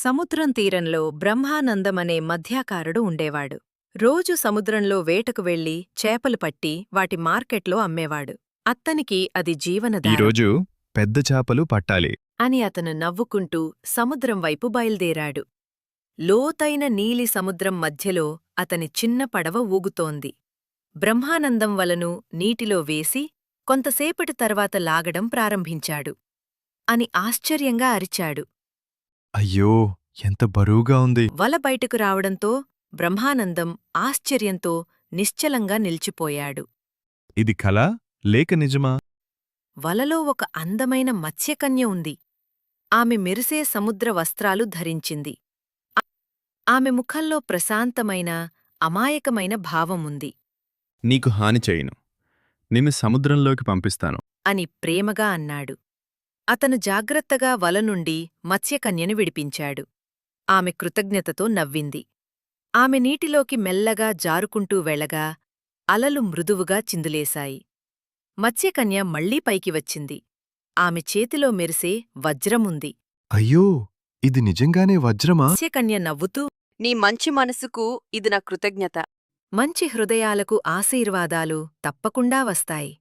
సముద్రం తీరంలో బ్రహ్మానందమనే మధ్యాకారుడు ఉండేవాడు. రోజు సముద్రంలో వేటకు వెళ్లి చేపలు పట్టి వాటి మార్కెట్లో అమ్మేవాడు. అత్తనికి అది జీవనధారం ఈరోజు పెద్ద చేపలు పట్టాలి. అని అతను నవ్వుకుంటూ సముద్రం వైపు బయల్దేరాడు. లోతైన నీలి సముద్రం మధ్యలో అతని చిన్న పడవ ఊగుతోంది. బ్రహ్మానందం వలను నీటిలో వేసి కొంతసేపటి తర్వాత లాగడం ప్రారంభించాడు. అని ఆశ్చర్యంగా అరిచాడు. అయ్యో, ఎంత బరువుగా ఉంది. వల బయటకు రావడంతో బ్రహ్మానందం ఆశ్చర్యంతో నిశ్చలంగా నిల్చిపోయాడు. ఇది కలా లేక నిజమా? వలలో ఒక అందమైన మత్స్యకన్య ఉంది. ఆమె మెరిసే సముద్ర వస్త్రాలు ధరించింది. ఆమె ముఖంలో ప్రశాంతమైన అమాయకమైన భావముంది. నీకు హాని చేయను. నిన్ను సముద్రంలోకి పంపిస్తాను. అని ప్రేమగా అన్నాడు. అతను జాగ్రత్తగా వల నుండి మత్స్యకన్యను విడిపించాడు. ఆమె కృతజ్ఞతతో నవ్వింది. ఆమె నీటిలోకి మెల్లగా జారుకుంటూ వెళ్ళగా అలలు మృదువుగా చిందులేశాయి. మత్స్యకన్య మళ్లీ పైకి వచ్చింది. ఆమె చేతిలో మెరిసే వజ్రముంది. అయ్యో, ఇది నిజంగానే వజ్రమా? మత్స్యకన్య నవ్వుతూ, నీ మంచి మనసుకు ఇది నా కృతజ్ఞత. మంచి హృదయాలకు ఆశీర్వాదాలు తప్పకుండా వస్తాయి.